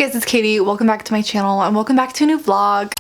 guys, it's Katie. Welcome back to my channel and welcome back to a new vlog.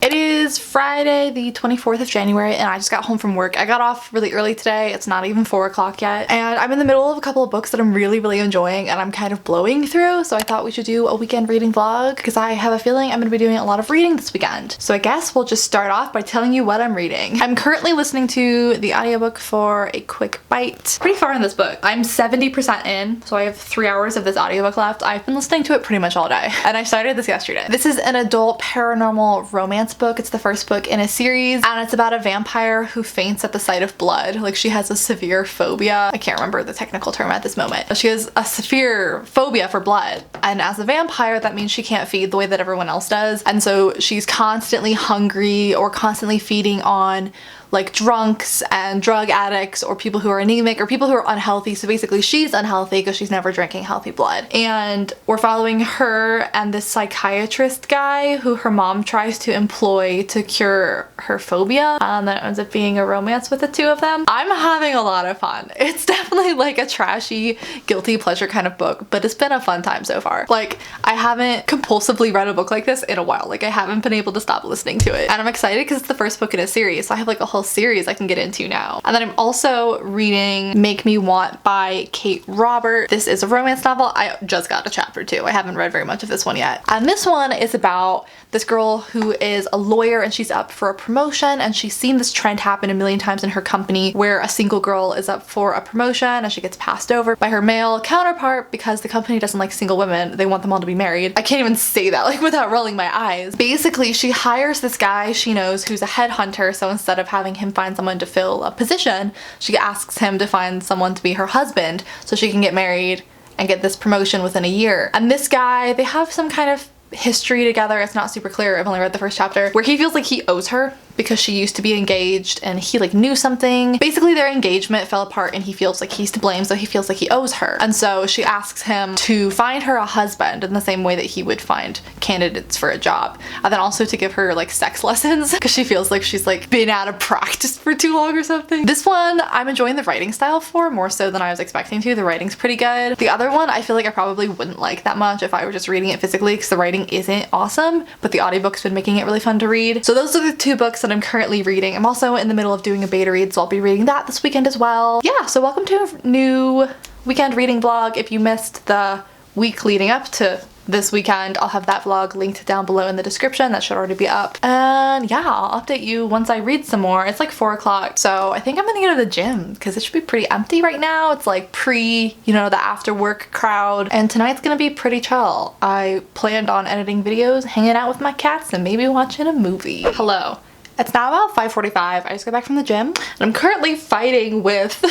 It is Friday the 24th of January and I just got home from work. I got off really early today. It's not even 4 o'clock yet. And I'm in the middle of a couple of books that I'm really enjoying and I'm kind of blowing through. So I thought we should do a weekend reading vlog because I have a feeling I'm going to be doing a lot of reading this weekend. So I guess we'll just start off by telling you what I'm reading. I'm currently listening to the audiobook for A Quick Bite. Pretty far in this book. I'm 70% in, so I have 3 hours of this audiobook left. I've been listening to it pretty much all day. And I started this yesterday. This is an adult paranormal romance book. It's the first book in a series and it's about a vampire who faints at the sight of blood. Like, she has a severe phobia. I can't remember the technical term at this moment, but she has a severe phobia for blood, and as a vampire that means she can't feed the way that everyone else does, and so she's constantly hungry or constantly feeding on like drunks and drug addicts or people who are anemic or people who are unhealthy. So basically she's unhealthy because she's never drinking healthy blood. And we're following her and this psychiatrist guy who her mom tries to employ to cure her phobia. And then it ends up being a romance with the two of them. I'm having a lot of fun. It's definitely like a trashy, guilty pleasure kind of book, but it's been a fun time so far. Like, I haven't compulsively read a book like this in a while. Like, I haven't been able to stop listening to it. And I'm excited because it's the first book in a series. So I have like a whole series I can get into now. And then I'm also reading Make Me Want by Kate Robert. This is a romance novel. I just got to chapter 2. I haven't read very much of this one yet. And this one is about this girl who is a lawyer and she's up for a promotion, and she's seen this trend happen a million times in her company where a single girl is up for a promotion and she gets passed over by her male counterpart because the company doesn't like single women. They want them all to be married. I can't even say that like without rolling my eyes. Basically, she hires this guy she knows who's a headhunter, so instead of having him find someone to fill a position, she asks him to find someone to be her husband so she can get married and get this promotion within a year. And this guy, they have some kind of history together. It's not super clear. I've only read the first chapter, where he feels like he owes her because she used to be engaged and he like knew something. Basically their engagement fell apart and he feels like he's to blame, so he feels like he owes her. And so she asks him to find her a husband in the same way that he would find candidates for a job. And then also to give her like sex lessons because she feels like she's like been out of practice for too long or something. This one I'm enjoying the writing style for more so than I was expecting to. The writing's pretty good. The other one I feel like I probably wouldn't like that much if I were just reading it physically because the writing isn't awesome, but the audiobook's been making it really fun to read. So those are the two books that I'm currently reading. I'm also in the middle of doing a beta read, so I'll be reading that this weekend as well. Yeah, so welcome to a new weekend reading vlog. If you missed the week leading up to this weekend, I'll have that vlog linked down below in the description. That should already be up. And yeah, I'll update you once I read some more. It's like 4 o'clock, so I think I'm gonna go to the gym because it should be pretty empty right now. It's like pre, you know, the after work crowd, and tonight's gonna be pretty chill. I planned on editing videos, hanging out with my cats, and maybe watching a movie. Hello. It's now about 5:45. I just got back from the gym and I'm currently fighting with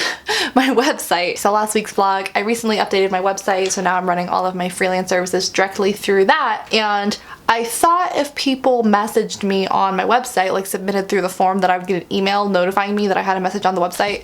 my website. So last week's vlog, I recently updated my website, so now I'm running all of my freelance services directly through that. And I thought if people messaged me on my website, like submitted through the form, that I would get an email notifying me that I had a message on the website.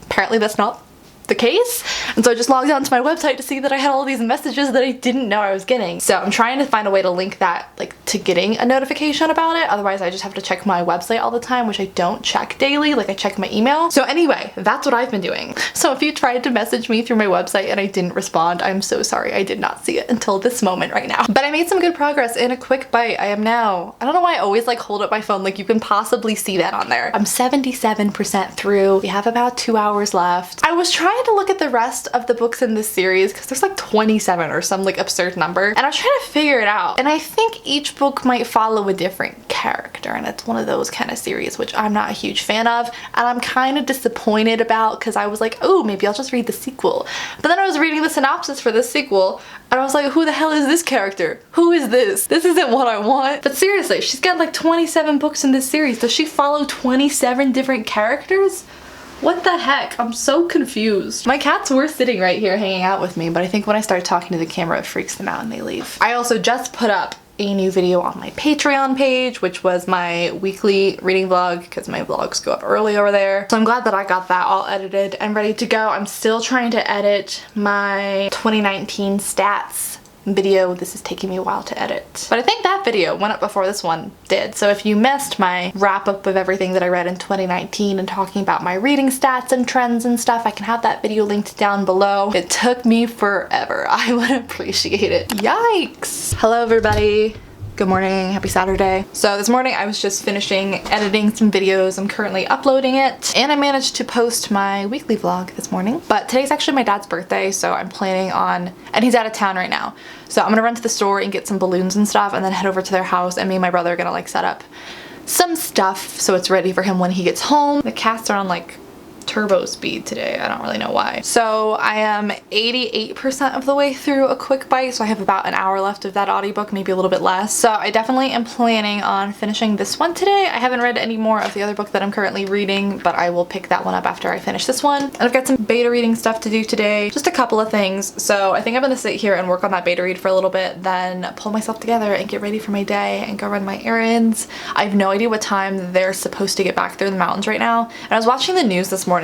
Apparently that's not the case, and so I just logged on to my website to see that I had all these messages that I didn't know I was getting. So I'm trying to find a way to link that like to getting a notification about it, otherwise I just have to check my website all the time, which I don't check daily. Like, I check my email. So anyway, that's what I've been doing. So if you tried to message me through my website and I didn't respond, I'm so sorry. I did not see it until this moment right now. But I made some good progress in A Quick Bite. I am now, I don't know why I always like hold up my phone, like you can possibly see that on there. I'm 77% through. We have about 2 hours left. I was trying to look at the rest of the books in this series because there's like 27 or some like absurd number, and I was trying to figure it out, and I think each book might follow a different character, and it's one of those kind of series which I'm not a huge fan of, and I'm kind of disappointed about because I was like, oh, maybe I'll just read the sequel. But then I was reading the synopsis for this sequel and I was like, who the hell is this character? Who is this? This isn't what I want. But seriously, she's got like 27 books in this series. Does she follow 27 different characters? What the heck? I'm so confused. My cats were sitting right here hanging out with me, but I think when I start talking to the camera, it freaks them out and they leave. I also just put up a new video on my Patreon page, which was my weekly reading vlog because my vlogs go up early over there. So I'm glad that I got that all edited and ready to go. I'm still trying to edit my 2019 stats video. This is taking me a while to edit. But I think that video went up before this one did. So if you missed my wrap up of everything that I read in 2019 and talking about my reading stats and trends and stuff, I can have that video linked down below. It took me forever. I would appreciate it. Yikes. Hello everybody. Good morning, happy Saturday. So this morning I was just finishing editing some videos. I'm currently uploading it and I managed to post my weekly vlog this morning. But today's actually my dad's birthday, so I'm planning on, and he's out of town right now. So I'm gonna run to the store and get some balloons and stuff and then head over to their house, and me and my brother are gonna like set up some stuff so it's ready for him when he gets home. The cats are on like turbo speed today. I don't really know why. So I am 88% of the way through A Quick Bite, so I have about an hour left of that audiobook, maybe a little bit less. So I definitely am planning on finishing this one today. I haven't read any more of the other book that I'm currently reading, but I will pick that one up after I finish this one. And I've got some beta reading stuff to do today, just a couple of things. So I think I'm gonna sit here and work on that beta read for a little bit, then pull myself together and get ready for my day and go run my errands. I have no idea what time they're supposed to get back through the mountains right now. And I was watching the news this morning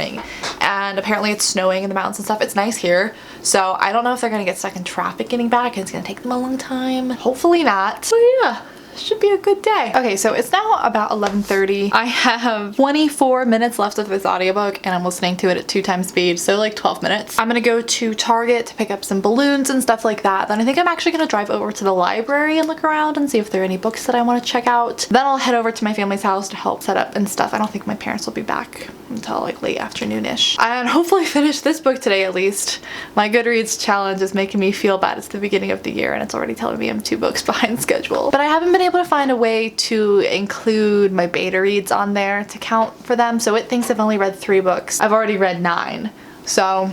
and apparently it's snowing in the mountains and stuff. It's nice here, so I don't know if they're gonna get stuck in traffic getting back and it's gonna take them a long time. Hopefully not. So yeah, should be a good day. Okay, so it's now about 11:30. I have 24 minutes left of this audiobook and I'm listening to it at 2 times speed, so like 12 minutes. I'm gonna go to Target to pick up some balloons and stuff like that. Then I think I'm actually gonna drive over to the library and look around and see if there are any books that I want to check out. Then I'll head over to my family's house to help set up and stuff. I don't think my parents will be back until like late afternoon-ish. And hopefully finish this book today at least. My Goodreads challenge is making me feel bad. It's the beginning of the year and it's already telling me I'm 2 books behind schedule. But I haven't been able to find a way to include my beta reads on there to count for them, so it thinks I've only read 3 books. I've already read 9, so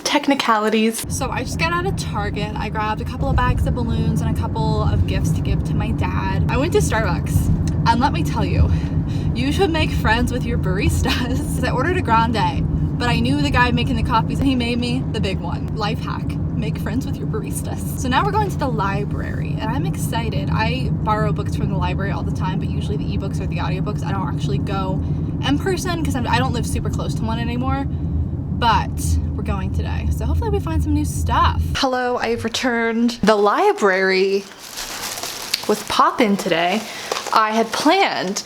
technicalities. So I just got out of Target. I grabbed a couple of bags of balloons and a couple of gifts to give to my dad. I went to Starbucks, and let me tell you, you should make friends with your baristas. I ordered a grande, but I knew the guy making the coffees and he made me the big one. Life hack. Make friends with your baristas. So now we're going to the library and I'm excited. I borrow books from the library all the time, but usually the ebooks or the audiobooks. I don't actually go in person because I don't live super close to one anymore, but we're going today. So hopefully we find some new stuff. Hello, I've returned. The library was poppin' today. I had planned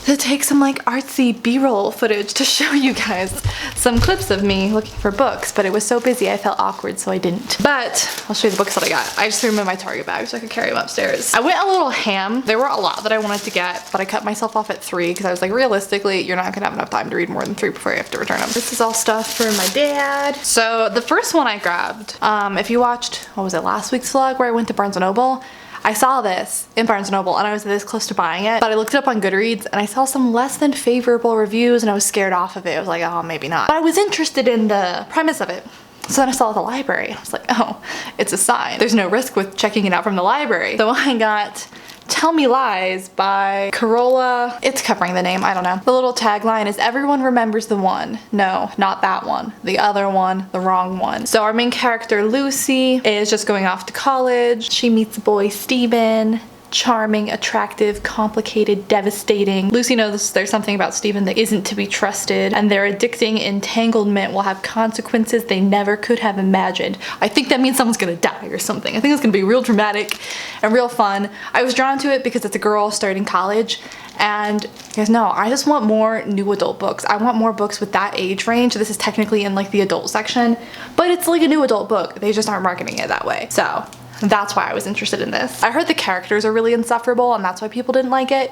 to take some like artsy b-roll footage to show you guys some clips of me looking for books, but it was so busy I felt awkward, so I didn't. But I'll show you the books that I got. I just threw them in my Target bag so I could carry them upstairs. I went a little ham. There were a lot that I wanted to get, but I cut myself off at 3 because I was like, realistically, you're not gonna have enough time to read more than 3 before you have to return them. This is all stuff for my dad. So the first one I grabbed, if you watched, what was it, last week's vlog where I went to Barnes & Noble, I saw this in Barnes & Noble and I was this close to buying it, but I looked it up on Goodreads and I saw some less than favorable reviews and I was scared off of it. I was like, oh, maybe not. But I was interested in the premise of it. So then I saw it at the library and I was like, oh, it's a sign. There's no risk with checking it out from the library. So I got Tell Me Lies by Corolla. It's covering the name, I don't know. The little tagline is, everyone remembers the one. No, not that one. The other one, the wrong one. So our main character, Lucy, is just going off to college. She meets a boy, Steven. Charming, attractive, complicated, devastating. Lucy knows there's something about Steven that isn't to be trusted, and their addicting entanglement will have consequences they never could have imagined. I think that means someone's gonna die or something. I think it's gonna be real dramatic and real fun. I was drawn to it because it's a girl starting college, and you guys know, I just want more new adult books. I want more books with that age range. This is technically in like the adult section, but it's like a new adult book. They just aren't marketing it that way. So that's why I was interested in this. I heard the characters are really insufferable and that's why people didn't like it,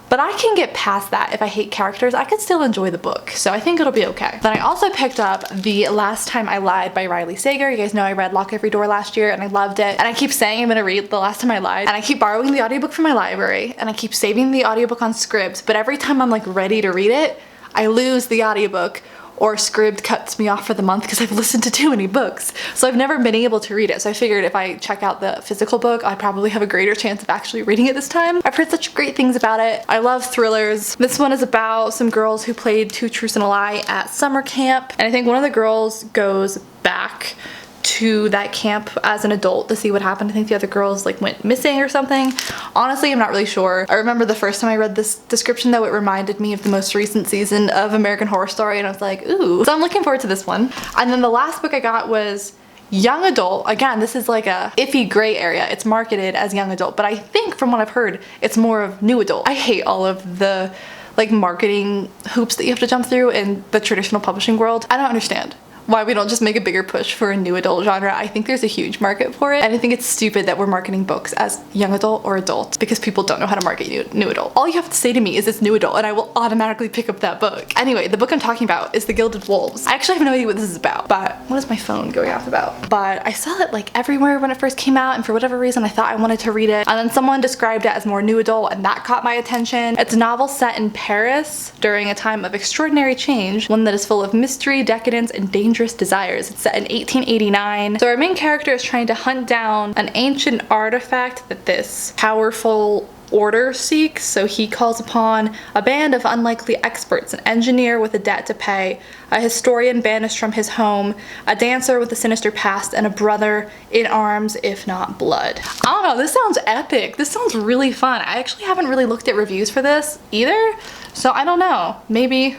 but I can get past that. If I hate characters, I can still enjoy the book, so I think it'll be okay. Then I also picked up The Last Time I Lied by Riley Sager. You guys know I read Lock Every Door last year and I loved it, and I keep saying I'm gonna read The Last Time I Lied, and I keep borrowing the audiobook from my library, and I keep saving the audiobook on Scribd, but every time I'm like ready to read it, I lose the audiobook, or Scribd cuts me off for the month because I've listened to too many books. So I've never been able to read it. So I figured if I check out the physical book, I probably have a greater chance of actually reading it this time. I've heard such great things about it. I love thrillers. This one is about some girls who played Two Truths and a Lie at summer camp. And I think one of the girls goes back to that camp as an adult to see what happened. I think the other girls like went missing or something. Honestly, I'm not really sure. I remember the first time I read this description though, it reminded me of the most recent season of American Horror Story and I was like, ooh. So I'm looking forward to this one. And then the last book I got was young adult. Again, this is like a iffy gray area. It's marketed as young adult, but I think from what I've heard, it's more of new adult. I hate all of the like marketing hoops that you have to jump through in the traditional publishing world. I don't understand why we don't just make a bigger push for a new adult genre. I think there's a huge market for it, and I think it's stupid that we're marketing books as young adult or adult because people don't know how to market new adult. All you have to say to me is it's new adult and I will automatically pick up that book. Anyway, the book I'm talking about is The Gilded Wolves. I actually have no idea what this is about, but what is my phone going off about? But I saw it like everywhere when it first came out, and for whatever reason I thought I wanted to read it, and then someone described it as more new adult and that caught my attention. It's a novel set in Paris during a time of extraordinary change, one that is full of mystery, decadence, and dangerous desires. It's set in 1889. So our main character is trying to hunt down an ancient artifact that this powerful order seeks, so he calls upon a band of unlikely experts, an engineer with a debt to pay, a historian banished from his home, a dancer with a sinister past, and a brother in arms if not blood. I don't know, this sounds epic. This sounds really fun. I actually haven't really looked at reviews for this either, so I don't know. Maybe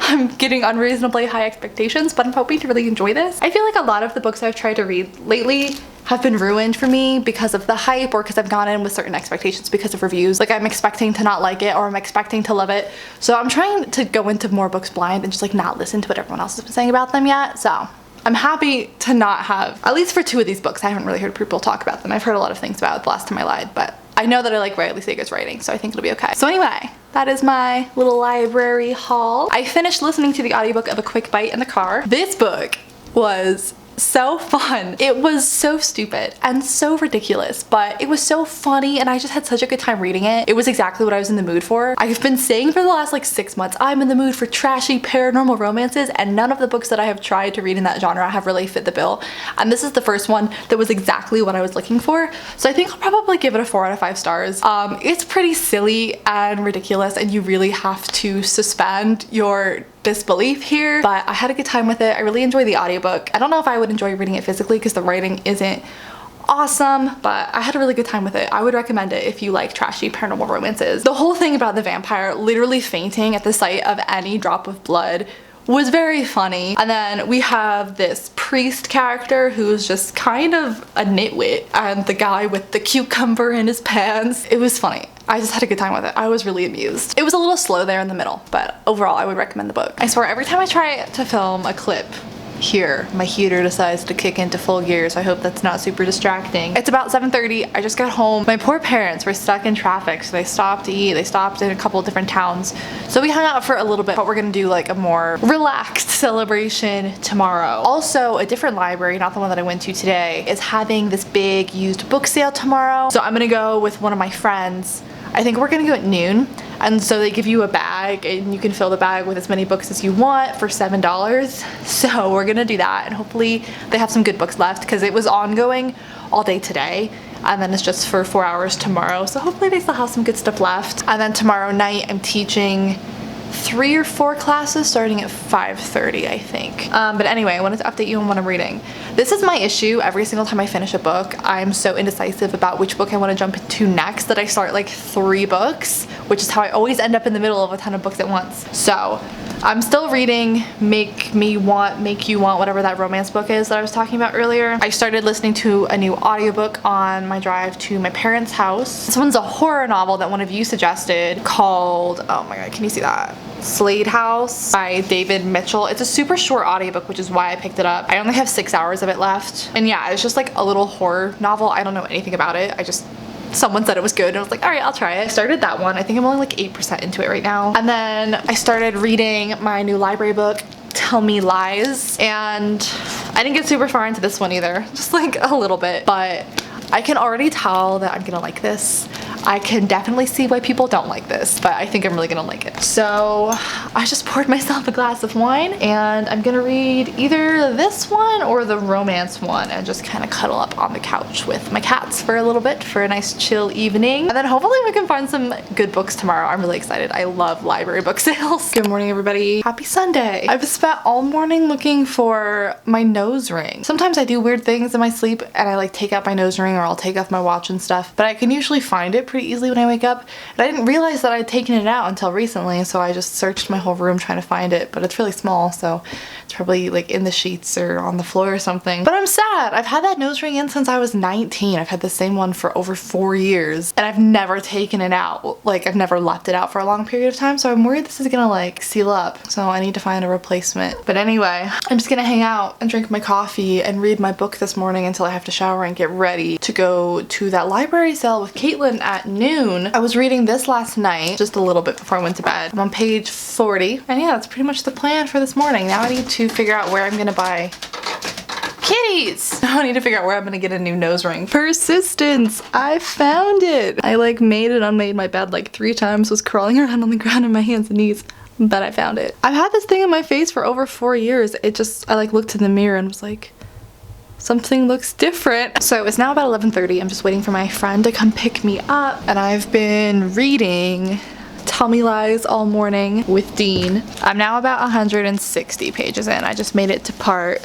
I'm getting unreasonably high expectations, but I'm hoping to really enjoy this. I feel like a lot of the books I've tried to read lately have been ruined for me because of the hype or because I've gone in with certain expectations because of reviews. Like I'm expecting to not like it or I'm expecting to love it. So I'm trying to go into more books blind and just like not listen to what everyone else has been saying about them yet. So I'm happy to not have, at least for 2 of these books, I haven't really heard people talk about them. I've heard a lot of things about it the last time I lied, but I know that I like Riley Sager's writing, so I think it'll be okay. So anyway, that is my little library haul. I finished listening to the audiobook of A Quick Bite in the car. This book was so fun. It was so stupid and so ridiculous, but it was so funny and I just had such a good time reading it. It was exactly what I was in the mood for. I've been saying for the last like 6 months, I'm in the mood for trashy paranormal romances, and none of the books that I have tried to read in that genre have really fit the bill. And this is the first one that was exactly what I was looking for. So I think I'll probably give it a 4 out of 5 stars. It's pretty silly and ridiculous and you really have to suspend your disbelief here, but I had a good time with it. I really enjoyed the audiobook. I don't know if I would enjoy reading it physically because the writing isn't awesome, but I had a really good time with it. I would recommend it if you like trashy paranormal romances. The whole thing about the vampire literally fainting at the sight of any drop of blood was very funny. And then we have this priest character who's just kind of a nitwit, and the guy with the cucumber in his pants. It was funny. I just had a good time with it. I was really amused. It was a little slow there in the middle, but overall I would recommend the book. I swear every time I try to film a clip here, my heater decides to kick into full gear, so I hope that's not super distracting. It's about 7:30. I just got home. My poor parents were stuck in traffic, so they stopped to eat. They stopped in a couple of different towns. So we hung out for a little bit, but we're gonna do like a more relaxed celebration tomorrow. Also, a different library, not the one that I went to today, is having this big used book sale tomorrow. So I'm gonna go with one of my friends. I think we're gonna go at noon, and so they give you a bag and you can fill the bag with as many books as you want for $7. So we're gonna do that, and hopefully they have some good books left because it was ongoing all day today, and then it's just for 4 hours tomorrow. So hopefully they still have some good stuff left. And then tomorrow night I'm teaching 3 or 4 classes starting at 5:30, I think. But anyway, I wanted to update you on what I'm reading. This is my issue every single time I finish a book. I'm so indecisive about which book I want to jump into next that I start like 3 books, which is how I always end up in the middle of a ton of books at once. So I'm still reading Make You Want, whatever that romance book is that I was talking about earlier. I started listening to a new audiobook on my drive to my parents' house. This one's a horror novel that one of you suggested called, oh my god, can you see that? Slade House by David Mitchell. It's a super short audiobook, which is why I picked it up. I only have 6 hours of it left. And yeah, it's just like a little horror novel. I don't know anything about it. Someone said it was good and I was like, all right, I'll try it. I started that one. I think I'm only like 8% into it right now. And then I started reading my new library book, Tell Me Lies. And I didn't get super far into this one either, just like a little bit, but I can already tell that I'm gonna like this. I can definitely see why people don't like this, but I think I'm really gonna like it. So I just poured myself a glass of wine and I'm gonna read either this one or the romance one and just kind of cuddle up on the couch with my cats for a little bit for a nice chill evening. And then hopefully we can find some good books tomorrow. I'm really excited. I love library book sales. Good morning, everybody. Happy Sunday. I've spent all morning looking for my nose ring. Sometimes I do weird things in my sleep and I like take out my nose ring or I'll take off my watch and stuff, but I can usually find it pretty easily when I wake up. And I didn't realize that I'd taken it out until recently, so I just searched my whole room trying to find it, but it's really small, so it's probably like in the sheets or on the floor or something. But I'm sad. I've had that nose ring in since I was 19. I've had the same one for over 4 years, and I've never taken it out. Like, I've never left it out for a long period of time, so I'm worried this is gonna like seal up, so I need to find a replacement. But anyway, I'm just gonna hang out and drink my coffee and read my book this morning until I have to shower and get ready to go to that library sale with Caitlin at noon. I was reading this last night, just a little bit before I went to bed. I'm on page 40, and yeah, that's pretty much the plan for this morning. Now I need to figure out where I'm gonna buy kitties. Now I need to figure out where I'm gonna get a new nose ring. Persistence! I found it! I like made and unmade my bed like 3 times, was crawling around on the ground on my hands and knees, but I found it. I've had this thing in my face for over 4 years. I like looked in the mirror and was like, something looks different. So it's now about 11:30. I'm just waiting for my friend to come pick me up, and I've been reading Tell Me Lies all morning with Dean. I'm now about 160 pages in. I just made it to part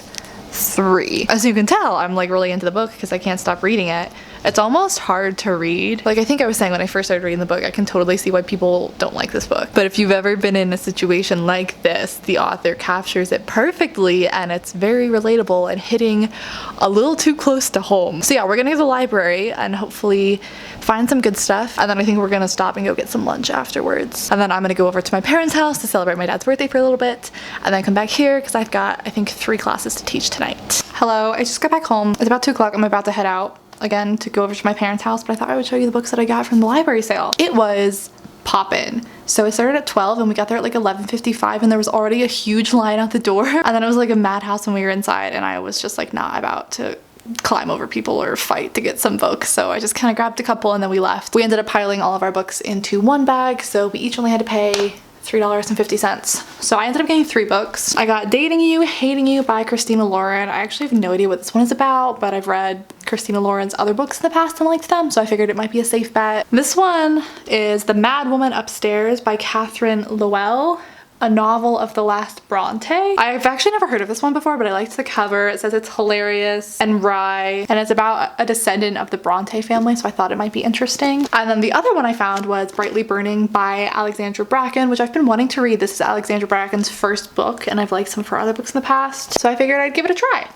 3. As you can tell, I'm like really into the book because I can't stop reading it. It's almost hard to read. Like I think I was saying when I first started reading the book, I can totally see why people don't like this book. But if you've ever been in a situation like this, the author captures it perfectly, and it's very relatable and hitting a little too close to home. So yeah, we're gonna go to the library and hopefully find some good stuff, and then I think we're gonna stop and go get some lunch afterwards. And then I'm gonna go over to my parents' house to celebrate my dad's birthday for a little bit, and then come back here because I've got, I think, 3 classes to teach tonight. Hello, I just got back home. It's about 2 o'clock. I'm about to head out again to go over to my parents' house, but I thought I would show you the books that I got from the library sale. It was poppin'. So it started at 12 and we got there at like 11:55, and there was already a huge line out the door, and then it was like a madhouse when we were inside, and I was just like not about to climb over people or fight to get some books, so I just kind of grabbed a couple and then we left. We ended up piling all of our books into one bag, so we each only had to pay $3.50. So I ended up getting 3 books. I got Dating You, Hating You by Christina Lauren. I actually have no idea what this one is about, but I've read Christina Lauren's other books in the past and liked them, so I figured it might be a safe bet. This one is The Mad Woman Upstairs by Catherine Lowell, a novel of the last Bronte. I've actually never heard of this one before, but I liked the cover. It says it's hilarious and wry, and it's about a descendant of the Bronte family, so I thought it might be interesting. And then the other one I found was Brightly Burning by Alexandra Bracken, which I've been wanting to read. This is Alexandra Bracken's first book, and I've liked some of her other books in the past, so I figured I'd give it a try.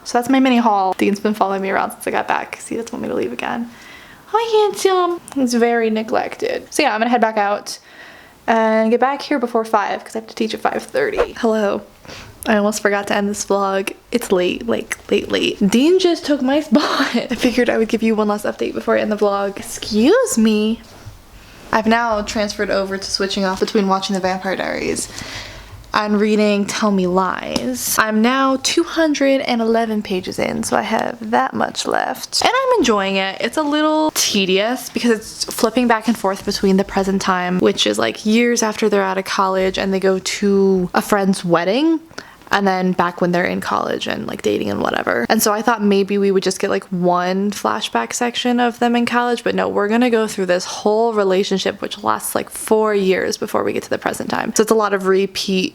So that's my mini haul. Dean's been following me around since I got back because he doesn't want me to leave again. Hi, handsome. He's very neglected. So yeah, I'm gonna head back out and get back here before 5 because I have to teach at 5:30. Hello. I almost forgot to end this vlog. It's late, like late. Dean just took my spot. I figured I would give you one last update before I end the vlog. Excuse me. I've now transferred over to switching off between watching The Vampire Diaries and reading Tell Me Lies. I'm now 211 pages in, so I have that much left. And I'm enjoying it. It's a little tedious because it's flipping back and forth between the present time, which is like years after they're out of college and they go to a friend's wedding, and then back when they're in college and like dating and whatever. And so I thought maybe we would just get like one flashback section of them in college, but no, we're gonna go through this whole relationship which lasts like 4 years before we get to the present time. So it's a lot of repeat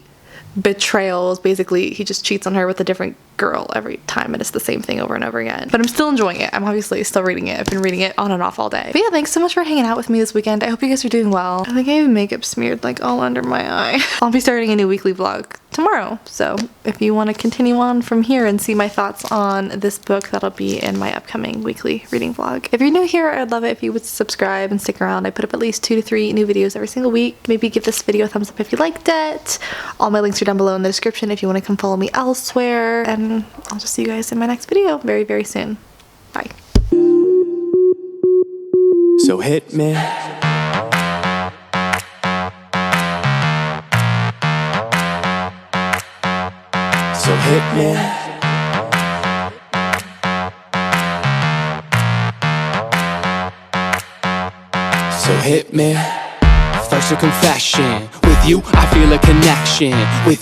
betrayals. Basically, he just cheats on her with a different girl every time, and it's the same thing over and over again. But I'm still enjoying it. I'm obviously still reading it. I've been reading it on and off all day. But yeah, thanks so much for hanging out with me this weekend. I hope you guys are doing well. I think I have makeup smeared like all under my eye. I'll be starting a new weekly vlog tomorrow, so if you want to continue on from here and see my thoughts on this book, that'll be in my upcoming weekly reading vlog. If you're new here, I'd love it if you would subscribe and stick around. I put up at least 2 to 3 new videos every single week. Maybe give this video a thumbs up if you liked it. All my links are down below in the description if you want to come follow me elsewhere, and I'll just see you guys in my next video very, very soon. Bye. So hit me. So hit me. So hit me. First a confession. With you I feel a connection. With